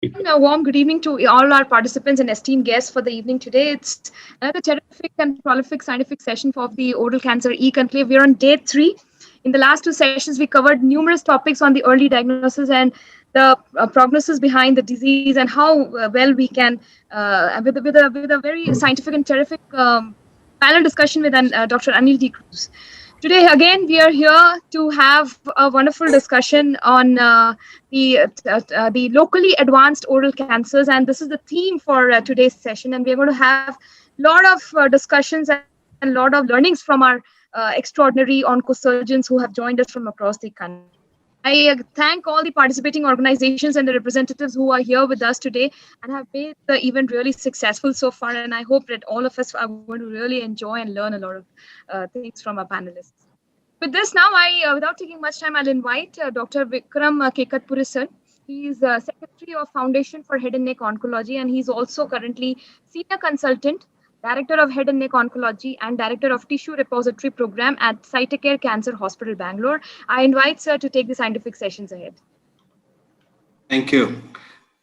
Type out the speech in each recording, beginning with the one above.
A warm good evening to all our participants and esteemed guests for the evening today. It's another terrific and prolific scientific session for the Oral Cancer E-Conclave. We're on day 3. In the last two sessions, we covered numerous topics on the early diagnosis and the prognosis behind the disease and how well we can, with a very scientific and terrific panel discussion with Dr. Anil D. Cruz. Today, again, we are here to have a wonderful discussion on the locally advanced oral cancers, and this is the theme for today's session. And we are going to have a lot of discussions and a lot of learnings from our extraordinary oncosurgeons who have joined us from across the country. I thank all the participating organizations and the representatives who are here with us today and have made the event really successful so far. And I hope that all of us are going to really enjoy and learn a lot of things from our panelists. With this, now without taking much time, I'll invite Dr. Vikram Kekatpuri sir. He's Secretary of Foundation for Head and Neck Oncology, and he's also currently Senior Consultant, Director of Head and Neck Oncology, and Director of Tissue Repository Program at Cytocare Cancer Hospital, Bangalore. I invite sir to take the scientific sessions ahead. Thank you.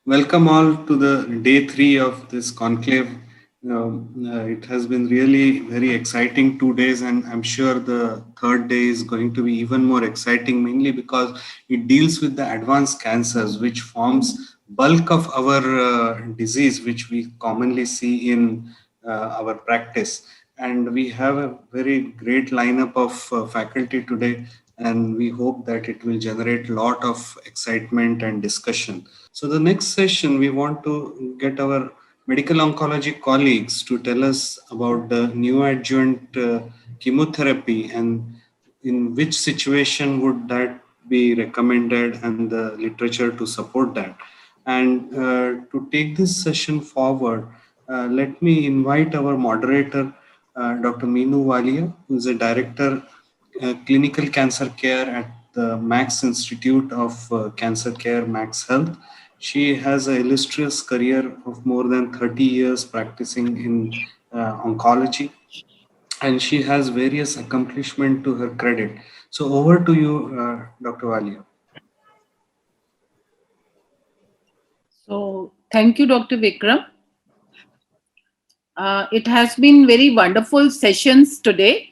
Welcome all to the day 3 of this conclave. It has been really very exciting 2 days, and I'm sure the third day is going to be even more exciting, mainly because it deals with the advanced cancers, which forms bulk of our disease, which we commonly see in our practice. And we have a very great lineup of faculty today, and we hope that it will generate a lot of excitement and discussion. So the next session, we want to get our medical oncology colleagues to tell us about the neoadjuvant chemotherapy and in which situation would that be recommended and the literature to support that. And to take this session forward, let me invite our moderator, Dr. Meenu Walia, who is a director clinical cancer care at the Max Institute of Cancer Care, Max Health. She has an illustrious career of more than 30 years practicing in oncology, and she has various accomplishments to her credit. So over to you, Dr. Walia. So thank you, Dr. Vikram. It has been very wonderful sessions today.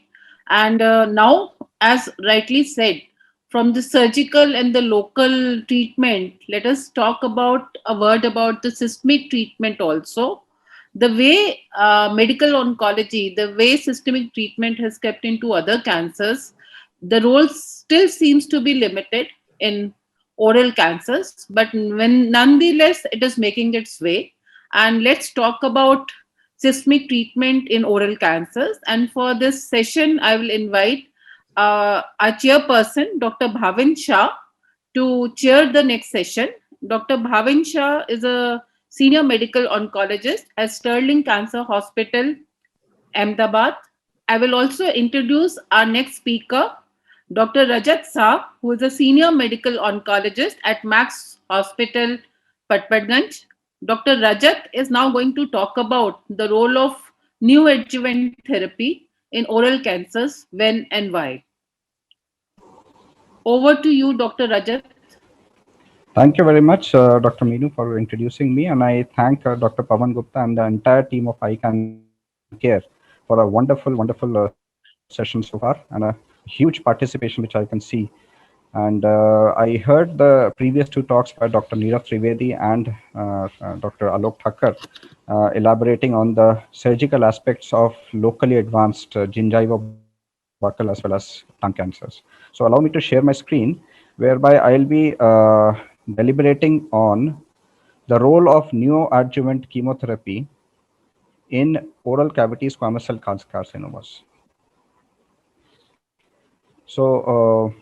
And now, as rightly said, from the surgical and the local treatment, let us talk about a word about the systemic treatment also. The way medical oncology, the way systemic treatment has kept into other cancers, the role still seems to be limited in oral cancers, but when nonetheless it is making its way. And let's talk about systemic treatment in oral cancers. And for this session, I will invite our chairperson, Dr. Bhavin Shah, to chair the next session. Dr. Bhavin Shah is a senior medical oncologist at Sterling Cancer Hospital, Ahmedabad. I will also introduce our next speaker, Dr. Rajat Saab, who is a senior medical oncologist at Max Hospital, Patparganj. Dr. Rajat is now going to talk about the role of neoadjuvant therapy in oral cancers, when and why. Over to you, Dr. Rajat. Thank you very much, Dr. Meenu, for introducing me. And I thank Dr. Pavan Gupta and the entire team of ICANN Care for a wonderful session so far and a huge participation, which I can see. And I heard the previous two talks by Dr. Neerav Trivedi and Dr. Alok Thakkar elaborating on the surgical aspects of locally advanced gingiva buccal as well as tongue cancers. So allow me to share my screen, whereby I'll be deliberating on the role of neoadjuvant chemotherapy in oral cavity squamous cell carcinomas. So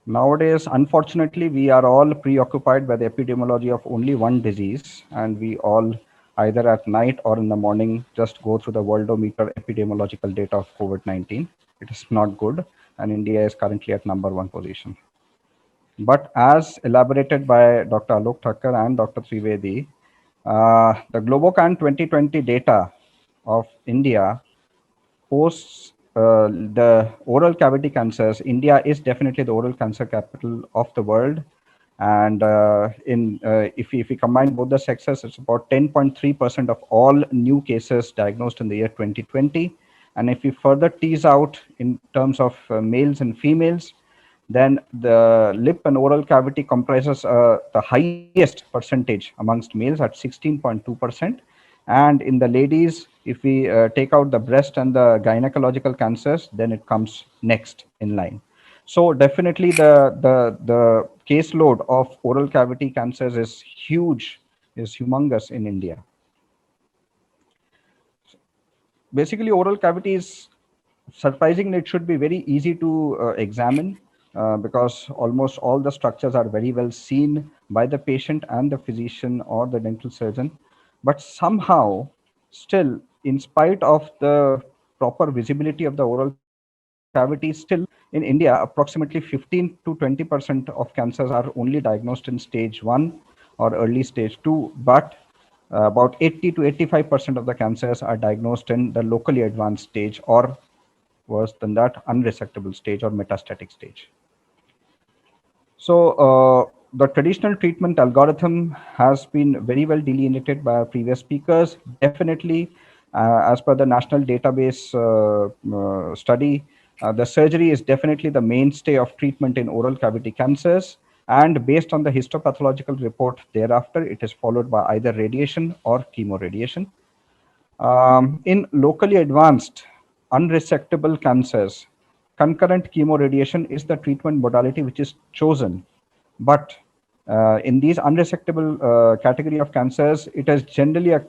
nowadays, unfortunately, we are all preoccupied by the epidemiology of only one disease, and we all either at night or in the morning just go through the worldometer epidemiological data of COVID-19. It is not good, and India is currently at #1 position. But as elaborated by Dr. Alok Thakkar and Dr. Trivedi, the Globocan 2020 data of India posts the oral cavity cancers. India is definitely the oral cancer capital of the world. And if we combine both the sexes, it's about 10.3% of all new cases diagnosed in the year 2020. And if we further tease out in terms of males and females, then the lip and oral cavity comprises the highest percentage amongst males at 16.2%. And in the ladies, if we take out the breast and the gynecological cancers, then it comes next in line. So definitely the caseload of oral cavity cancers is huge, is humongous in India. Basically, oral cavity is surprisingly, it should be very easy to examine because almost all the structures are very well seen by the patient and the physician or the dental surgeon. But somehow, still, in spite of the proper visibility of the oral cavity, still in India, approximately 15 to 20% of cancers are only diagnosed in stage 1 or early stage 2, but about 80 to 85% of the cancers are diagnosed in the locally advanced stage, or worse than that, unresectable stage or metastatic stage. So the traditional treatment algorithm has been very well delineated by our previous speakers. Definitely, as per the national database study, the surgery is definitely the mainstay of treatment in oral cavity cancers. And based on the histopathological report thereafter, it is followed by either radiation or chemoradiation. In locally advanced unresectable cancers, concurrent chemoradiation is the treatment modality which is chosen. But in these unresectable category of cancers, it is generally a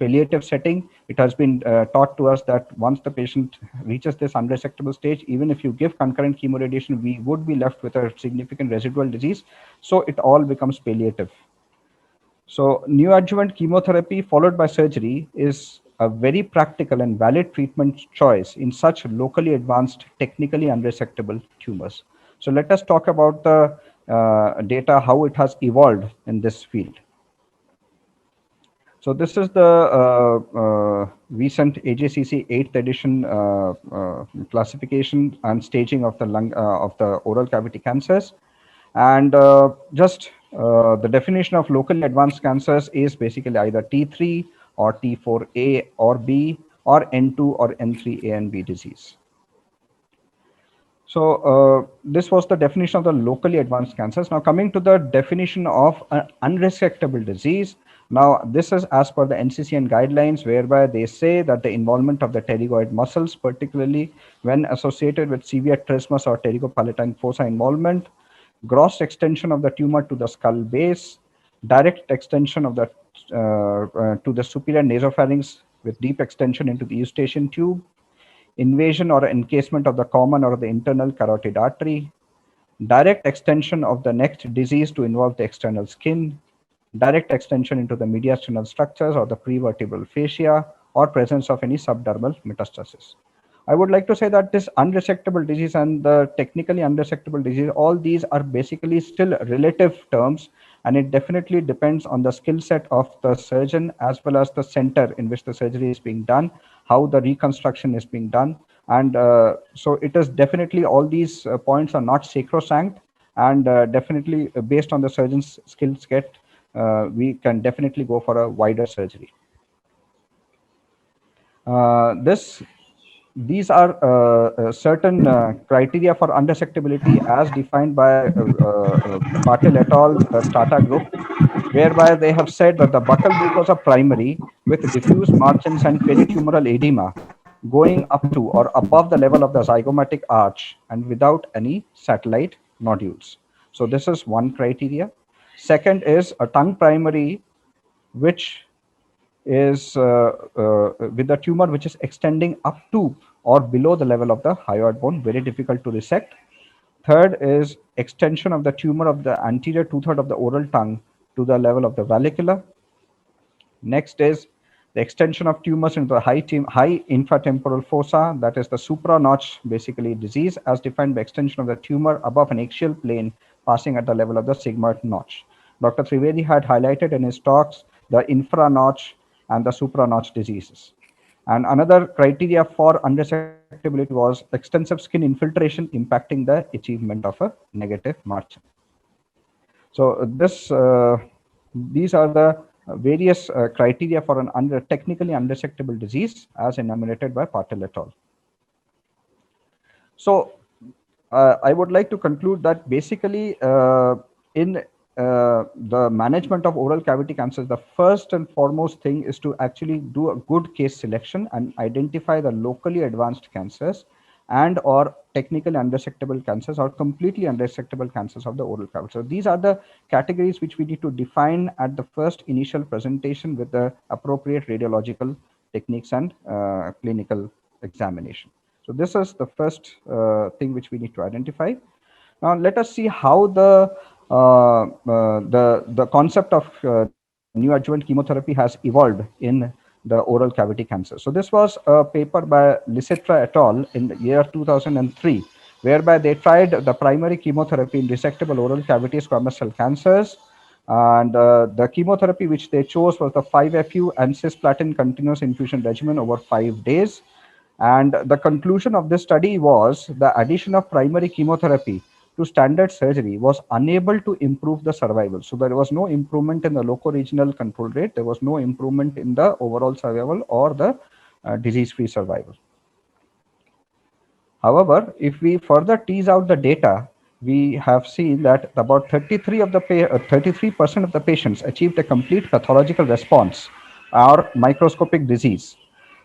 palliative setting. It has been taught to us that once the patient reaches this unresectable stage, even if you give concurrent chemoradiation, we would be left with a significant residual disease. So it all becomes palliative. So neoadjuvant chemotherapy followed by surgery is a very practical and valid treatment choice in such locally advanced, technically unresectable tumors. So let us talk about the data, how it has evolved in this field. So this is the recent AJCC 8th edition classification and staging of the lung of the oral cavity cancers. And the definition of locally advanced cancers is basically either T3 or T4A or B or N2 or N3A and B disease. So this was the definition of the locally advanced cancers. Now coming to the definition of an unresectable disease. Now this is as per the NCCN guidelines, whereby they say that the involvement of the pterygoid muscles, particularly when associated with severe trismus or pterygopalatine fossa involvement, gross extension of the tumor to the skull base, direct extension of the to the superior nasopharynx with deep extension into the eustachian tube, invasion or encasement of the common or the internal carotid artery, direct extension of the neck disease to involve the external skin, direct extension into the mediastinal structures or the prevertebral fascia, or presence of any subdermal metastasis. I would like to say that this unresectable disease and the technically unresectable disease, all these are basically still relative terms, and it definitely depends on the skill set of the surgeon as well as the center in which the surgery is being done, how the reconstruction is being done. And so it is definitely, all these points are not sacrosanct, and definitely based on the surgeon's skill set, we can definitely go for a wider surgery. These are certain criteria for unresectability as defined by Patel et al., the Stata group, whereby they have said that the buccal mucosa primary with diffuse margins and peritumoral edema going up to or above the level of the zygomatic arch and without any satellite nodules. So this is one criteria. Second is a tongue primary which is with the tumor which is extending up to or below the level of the hyoid bone, very difficult to resect. Third is extension of the tumor of the anterior two-thirds of the oral tongue to the level of the vallecula. Next is the extension of tumors into the high infratemporal fossa, that is the supranotch basically disease, as defined by extension of the tumor above an axial plane passing at the level of the sigmoid notch. Dr. Trivedi had highlighted in his talks the infranotch and the supranotch diseases. And another criteria for unresectability was extensive skin infiltration impacting the achievement of a negative margin. So these are the various criteria for an technically undissectable disease as enumerated by Patel et al. So I would like to conclude that basically in the management of oral cavity cancers, the first and foremost thing is to actually do a good case selection and identify the locally advanced cancers and or technically undissectable cancers or completely undissectable cancers of the oral cavity. So these are the categories which we need to define at the first initial presentation with the appropriate radiological techniques and clinical examination. So this is the first thing which we need to identify. Now let us see how the concept of neoadjuvant chemotherapy has evolved in the oral cavity cancer. So this was a paper by Licetra et al. In the year 2003, whereby they tried the primary chemotherapy in resectable oral cavity squamous cell cancers. And the chemotherapy which they chose was the 5-FU and cisplatin continuous infusion regimen over 5 days. And the conclusion of this study was the addition of primary chemotherapy to standard surgery was unable to improve the survival. So there was no improvement in the loco-regional control rate. There was no improvement in the overall survival or the disease-free survival. However, if we further tease out the data, we have seen that about 33% of the patients achieved a complete pathological response or microscopic disease.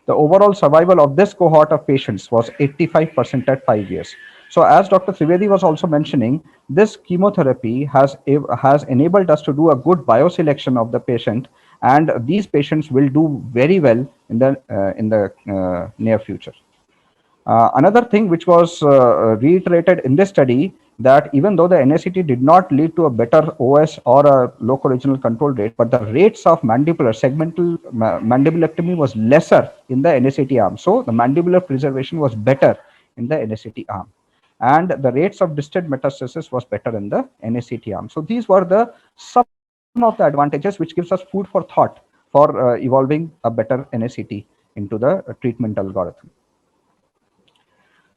The overall survival of this cohort of patients was 85% at 5 years. So as Dr. Trivedi was also mentioning, this chemotherapy has enabled us to do a good bioselection of the patient, and these patients will do very well in the near future. Another thing which was reiterated in this study, that even though the NSCT did not lead to a better OS or a local regional control rate, but the rates of mandibular segmental mandibulectomy was lesser in the NSCT arm. So the mandibular preservation was better in the NSCT arm, and the rates of distant metastasis was better in the NSCT arm. So these were some of the advantages which gives us food for thought for evolving a better NSCT into the treatment algorithm.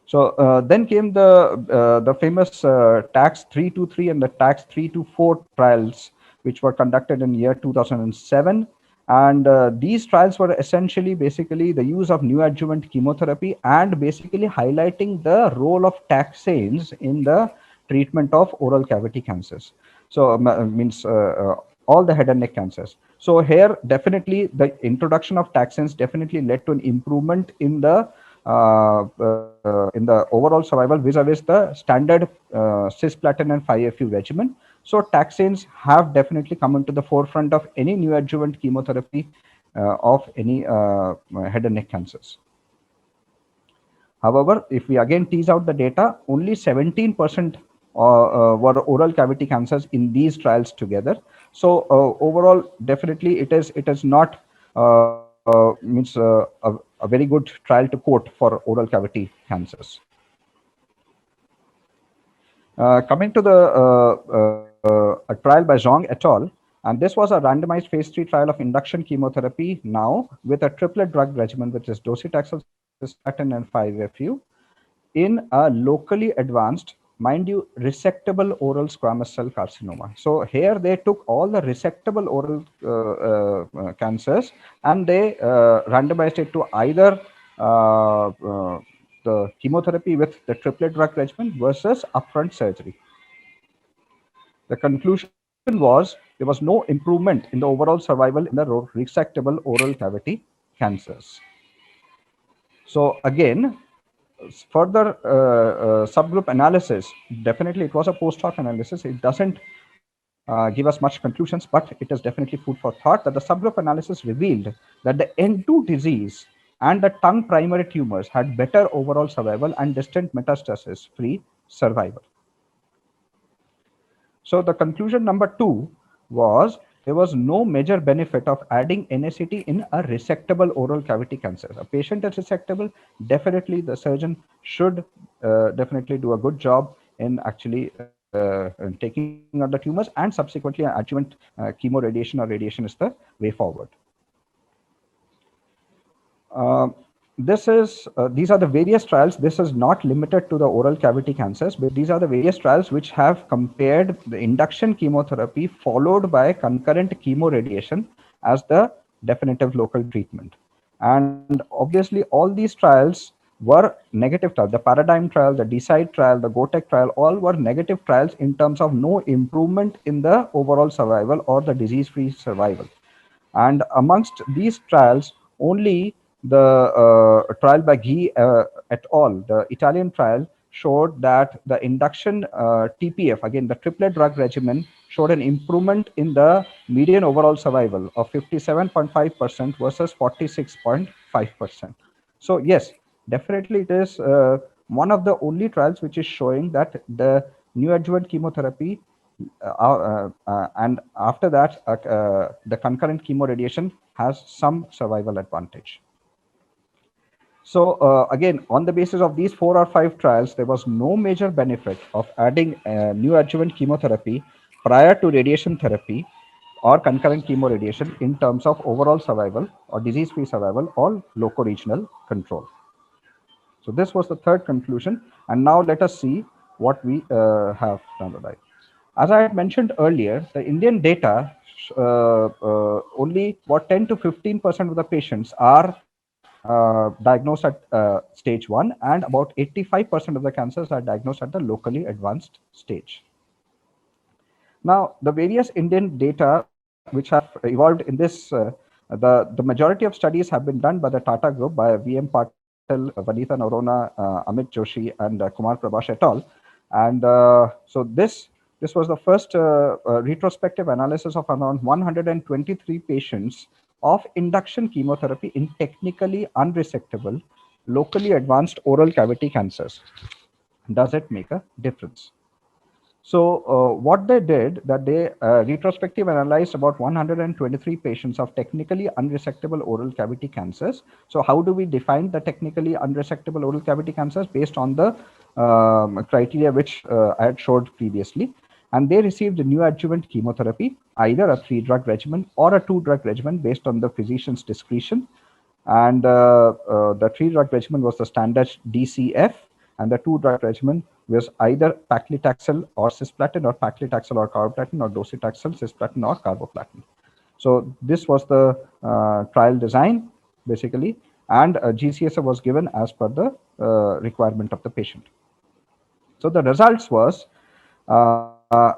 So then came the famous TAX 323 and the TAX 324 trials, which were conducted in year 2007. And these trials were essentially basically the use of neoadjuvant chemotherapy and basically highlighting the role of taxanes in the treatment of oral cavity cancers. So means all the head and neck cancers. So here definitely the introduction of taxanes definitely led to an improvement in the overall survival vis-a-vis the standard cisplatin and 5-FU regimen. So taxanes have definitely come into the forefront of any neoadjuvant chemotherapy of any head and neck cancers. However, if we again tease out the data, only 17% were oral cavity cancers in these trials together. So overall, definitely it is not means a very good trial to quote for oral cavity cancers. Coming to a trial by Zhang et al. And this was a randomized phase 3 trial of induction chemotherapy now with a triplet drug regimen, which is docetaxel, cisplatin, and 5-FU in a locally advanced, mind you, resectable oral squamous cell carcinoma. So here they took all the resectable oral cancers and they randomized it to either the chemotherapy with the triplet drug regimen versus upfront surgery. The conclusion was there was no improvement in the overall survival in the resectable oral cavity cancers. So again, further subgroup analysis, definitely it was a post hoc analysis. It doesn't give us much conclusions, but it is definitely food for thought that the subgroup analysis revealed that the N2 disease and the tongue primary tumors had better overall survival and distant metastasis-free survival. So the conclusion number 2 was there was no major benefit of adding NSCT in a resectable oral cavity cancer. A patient is resectable, definitely the surgeon should definitely do a good job in actually taking out the tumors, and subsequently adjuvant chemo radiation or radiation is the way forward. these are the various trials. This is not limited to the oral cavity cancers, but these are the various trials which have compared the induction chemotherapy followed by concurrent chemoradiation as the definitive local treatment. And obviously, all these trials were negative trials. The Paradigm trial, the DECIDE trial, the GOTEC trial, all were negative trials in terms of no improvement in the overall survival or the disease-free survival. And amongst these trials, only the trial by Guy et al., the Italian trial, showed that the induction TPF, again the triplet drug regimen, showed an improvement in the median overall survival of 57.5% versus 46.5%. So yes, definitely it is one of the only trials which is showing that the neoadjuvant chemotherapy and after that the concurrent chemoradiation has some survival advantage. So again, on the basis of these 4 or 5 trials, there was no major benefit of adding neoadjuvant chemotherapy prior to radiation therapy or concurrent chemoradiation in terms of overall survival or disease-free survival or loco-regional control. So this was the third conclusion. And now let us see what we have down the line. As I had mentioned earlier, the Indian data, only about 10 to 15% of the patients are diagnosed at stage 1, and about 85% of the cancers are diagnosed at the locally advanced stage. Now, the various Indian data which have evolved in this, the majority of studies have been done by the Tata Group, by V.M. Patil, Vanitha Noronha, Amit Joshi, and Kumar Prabhash et al. And so this was the first retrospective analysis of around 123 patients of induction chemotherapy in technically unresectable, locally advanced oral cavity cancers. Does it make a difference? So what they did, that they retrospective analyzed about 123 patients of technically unresectable oral cavity cancers. So how do we define the technically unresectable oral cavity cancers? Based on the criteria which I had showed previously. And they received a neoadjuvant chemotherapy, either a 3-drug regimen or a 2-drug regimen based on the physician's discretion. And the 3-drug regimen was the standard DCF, and the 2-drug regimen was either paclitaxel or cisplatin, or paclitaxel or carboplatin, or docetaxel, cisplatin, or carboplatin. So this was the trial design, basically, and GCSF was given as per the requirement of the patient. So the results was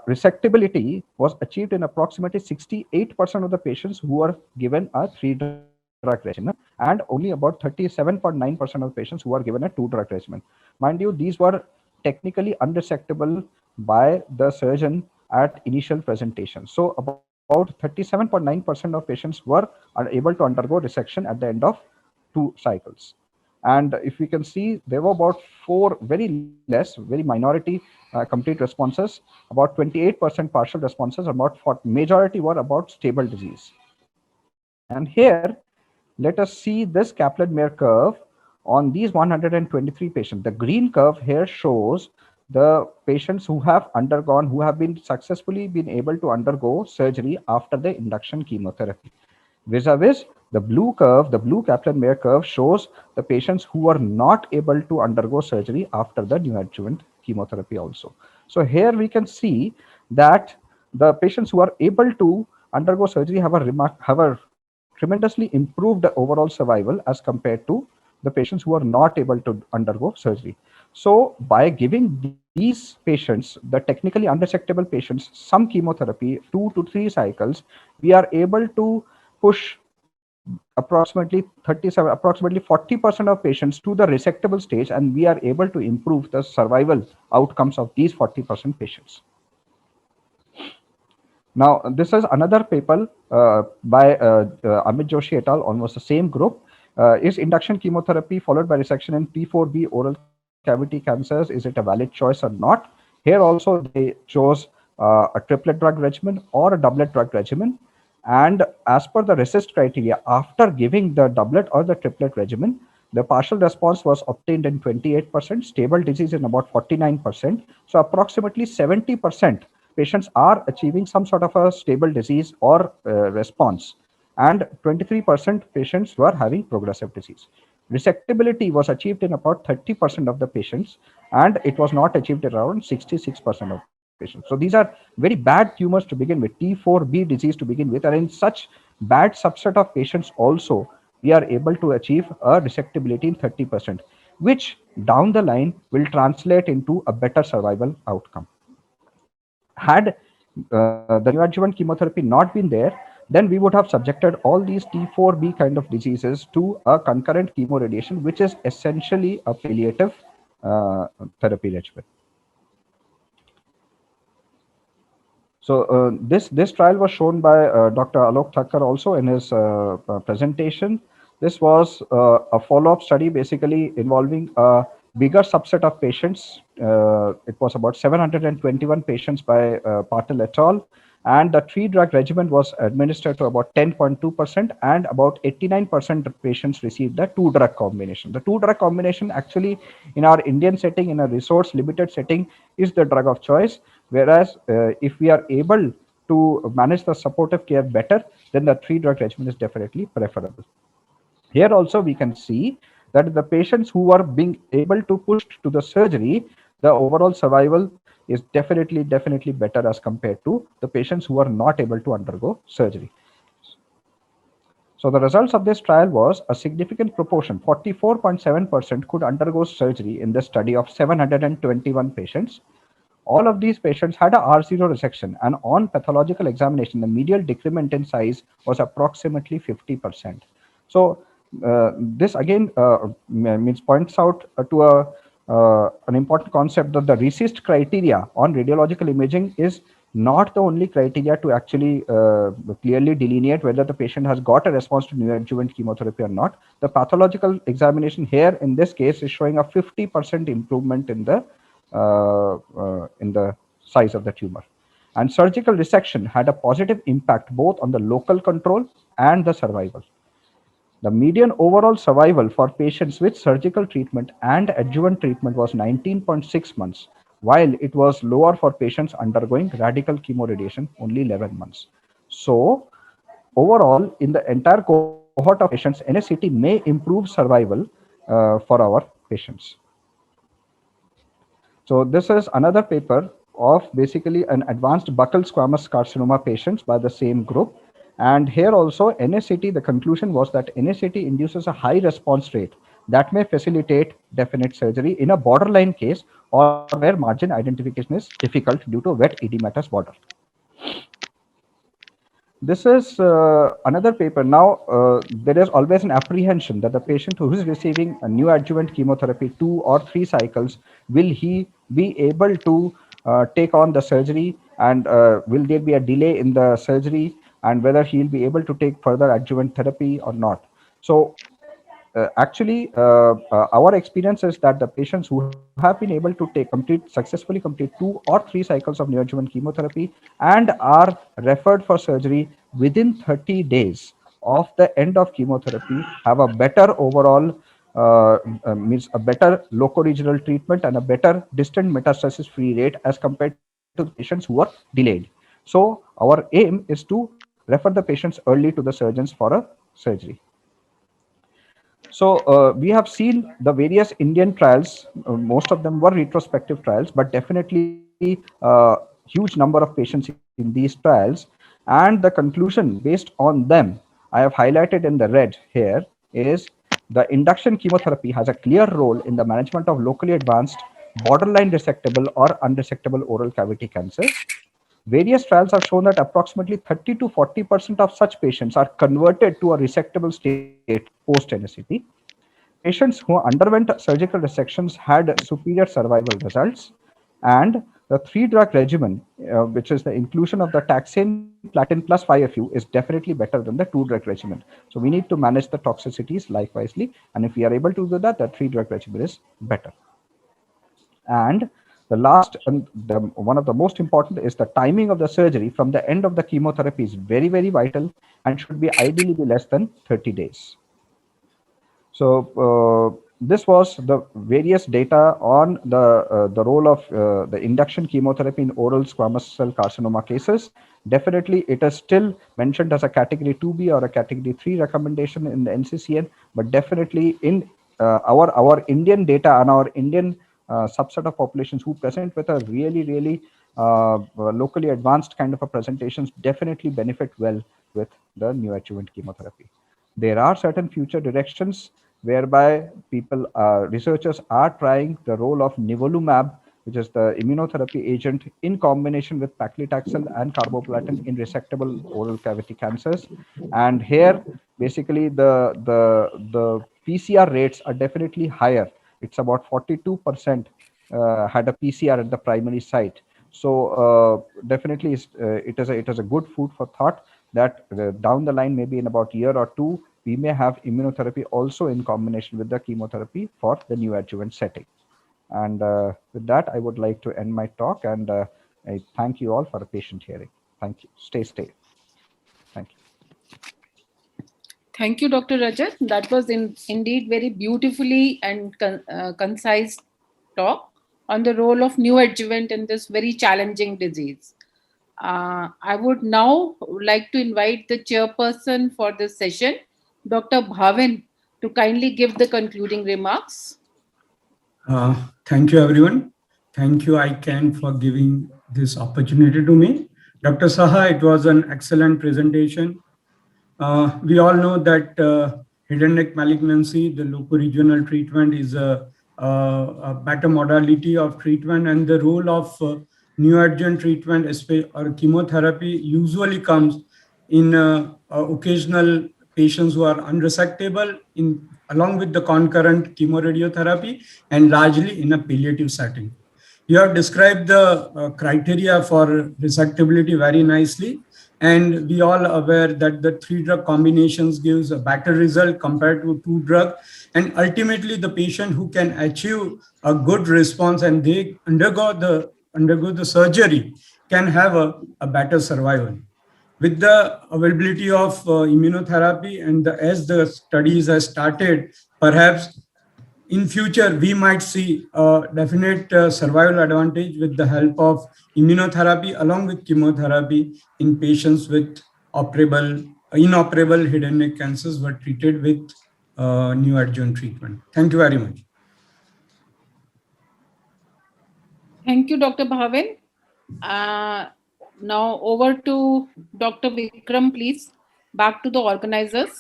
resectability was achieved in approximately 68% of the patients who were given a 3-drug regimen, and only about 37.9% of patients who were given a 2-drug regimen. Mind you, these were technically unresectable by the surgeon at initial presentation. So about 37.9% of patients were able to undergo resection at the end of 2 cycles. And if we can see, there were about 4 very minority complete responses, about 28% partial responses, about majority were about stable disease. And here, let us see this Kaplan-Meier curve on these 123 patients. The green curve here shows the patients who have been successfully able to undergo surgery after the induction chemotherapy. Vis-a-vis, the blue curve, the blue Kaplan-Meier curve, shows the patients who were not able to undergo surgery after the neoadjuvant chemotherapy also. So here we can see that the patients who are able to undergo surgery have a tremendously improved overall survival as compared to the patients who are not able to undergo surgery. So by giving these patients, the technically unresectable patients, some chemotherapy, 2 to 3 cycles, we are able to push approximately 40% of patients to the resectable stage, and we are able to improve the survival outcomes of these 40% patients. Now, this is another paper by Amit Joshi et al., almost the same group. Is induction chemotherapy followed by resection in P4B oral cavity cancers, is it a valid choice or not? Here also they chose a triplet drug regimen or a doublet drug regimen. And as per the RECIST criteria, after giving the doublet or the triplet regimen, the partial response was obtained in 28%, stable disease in about 49%. So approximately 70% patients are achieving some sort of a stable disease or response, and 23% patients were having progressive disease. resectability was achieved in about 30% of the patients, and it was not achieved around 66% of patients. So these are very bad tumors to begin with, T4B disease to begin with, and in such bad subset of patients also, we are able to achieve a resectability in 30%, which down the line will translate into a better survival outcome. Had the neoadjuvant chemotherapy not been there, then we would have subjected all these T4B kind of diseases to a concurrent chemoradiation, which is essentially a palliative therapy regimen. So this trial was shown by Dr. Alok Thakkar also in his presentation. This was a follow-up study basically involving a bigger subset of patients. It was about 721 patients by Patil et al. And the 3-drug regimen was administered to about 10.2%, and about 89% of patients received the 2-drug combination. The 2-drug combination actually in our Indian setting, in a resource limited setting, is the drug of choice. Whereas if we are able to manage the supportive care better, then the 3-drug regimen is definitely preferable. Here also we can see that the patients who are being able to push to the surgery, the overall survival is definitely better as compared to the patients who are not able to undergo surgery. So the results of this trial was a significant proportion, 44.7%, could undergo surgery in the study of 721 patients. All of these patients had a R0 resection, and on pathological examination, the medial decrement in size was approximately 50%. So this again points out to an important concept that the RECIST criteria on radiological imaging is not the only criteria to actually clearly delineate whether the patient has got a response to neoadjuvant chemotherapy or not. The pathological examination here in this case is showing a 50% improvement in the size of the tumor. And surgical resection had a positive impact both on the local control and the survival. The median overall survival for patients with surgical treatment and adjuvant treatment was 19.6 months, while it was lower for patients undergoing radical chemoradiation, only 11 months. So overall, in the entire cohort of patients, NSCT may improve survival for our patients. So this is another paper of basically an advanced buccal squamous carcinoma patients by the same group. And here also NSCT, the conclusion was that NSCT induces a high response rate that may facilitate definite surgery in a borderline case or where margin identification is difficult due to wet edematous border. This is another paper. Now, there is always an apprehension that the patient who is receiving a neoadjuvant chemotherapy 2 or 3 cycles, will he be able to take on the surgery, and will there be a delay in the surgery, and whether he'll be able to take further adjuvant therapy or not. So actually, our experience is that the patients who have been able to successfully complete 2 or 3 cycles of neoadjuvant chemotherapy and are referred for surgery within 30 days of the end of chemotherapy have a better overall, means a better locoregional treatment and a better distant metastasis free rate as compared to the patients who are delayed. So our aim is to refer the patients early to the surgeons for a surgery. So we have seen the various Indian trials. Most of them were retrospective trials, but definitely a huge number of patients in these trials. And the conclusion based on them, I have highlighted in the red here, is the induction chemotherapy has a clear role in the management of locally advanced, borderline resectable or unresectable oral cavity cancer. Various trials have shown that approximately 30 to 40% of such patients are converted to a resectable state post NSCT. Patients who underwent surgical resections had superior survival results, and the 3-drug regimen, which is the inclusion of the taxane, platin plus 5-FU, is definitely better than the 2-drug regimen. So we need to manage the toxicities likewisely, and if we are able to do that, the 3-drug regimen is better. And the last and one of the most important is the timing of the surgery from the end of the chemotherapy is very, very vital and should be ideally be less than 30 days. So this was the various data on the role of the induction chemotherapy in oral squamous cell carcinoma cases. Definitely, it is still mentioned as a category 2B or a category 3 recommendation in the NCCN, but definitely in our Indian data and our Indian subset of populations who present with a really locally advanced kind of a presentations definitely benefit well with the neoadjuvant chemotherapy. There are certain future directions whereby people, researchers are trying the role of nivolumab, which is the immunotherapy agent, in combination with paclitaxel and carboplatin in resectable oral cavity cancers. And here, basically, the PCR rates are definitely higher. It's about 42% had a PCR at the primary site. So definitely, it is a good food for thought that down the line, maybe in about a year or two, we may have immunotherapy also in combination with the chemotherapy for the neoadjuvant setting. And with that, I would like to end my talk, and I thank you all for a patient hearing. Thank you. Stay safe. Thank you. Thank you, Dr. Rajat. That was indeed very beautifully and concise talk on the role of neoadjuvant in this very challenging disease. I would now like to invite the chairperson for this session, Dr. Bhavin, to kindly give the concluding remarks. Thank you, everyone. Thank you, ICANN, for giving this opportunity to me. Dr. Saha, it was an excellent presentation. We all know that head and neck malignancy, the loco-regional treatment is a better modality of treatment, and the role of neoadjuvant treatment or chemotherapy usually comes in occasional patients who are unresectable along with the concurrent chemoradiotherapy, and largely in a palliative setting. You have described the criteria for resectability very nicely, and we all are aware that the 3-drug combinations gives a better result compared to 2-drug, and ultimately the patient who can achieve a good response and they undergo the surgery can have a better survival. With the availability of immunotherapy and as the studies have started, perhaps in future we might see a definite survival advantage with the help of immunotherapy along with chemotherapy in patients with inoperable head and neck cancers were treated with neoadjuvant treatment. Thank you very much. Thank you, Dr. Bhavin. Now over to Dr. Vikram, please. Back to the organizers.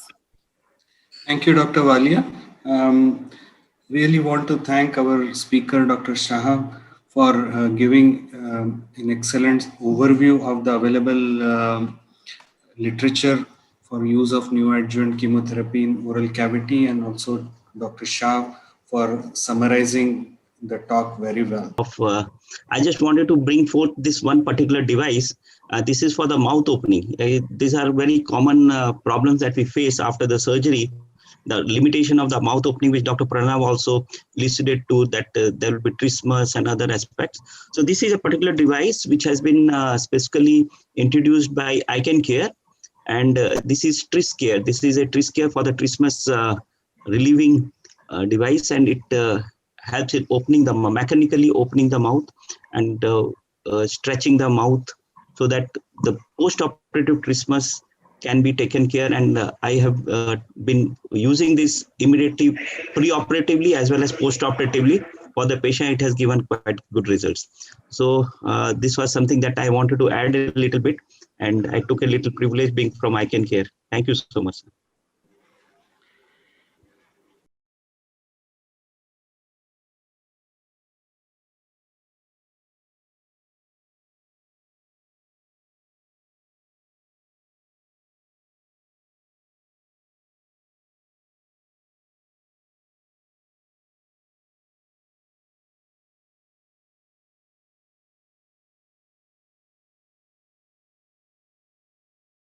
Thank you, Dr. Walia. Really want to thank our speaker, Dr. Saha, for giving an excellent overview of the available literature for use of neoadjuvant chemotherapy in oral cavity, and also Dr. Shah for summarizing the talk very well. I just wanted to bring forth this one particular device. This is for the mouth opening. These are very common problems that we face after the surgery. The limitation of the mouth opening, which Dr. Pranav also elucidated to, that there will be trismus and other aspects. So this is a particular device which has been specifically introduced by ICANN Care, and this is TrisCare. This is a TrisCare for the trismus relieving device, and it helps in mechanically opening the mouth and stretching the mouth so that the post-operative trismus can be taken care. And I have been using this immediately, pre-operatively as well as post-operatively for the patient. It has given quite good results. So this was something that I wanted to add a little bit, and I took a little privilege being from ICANN Care. Thank you so much.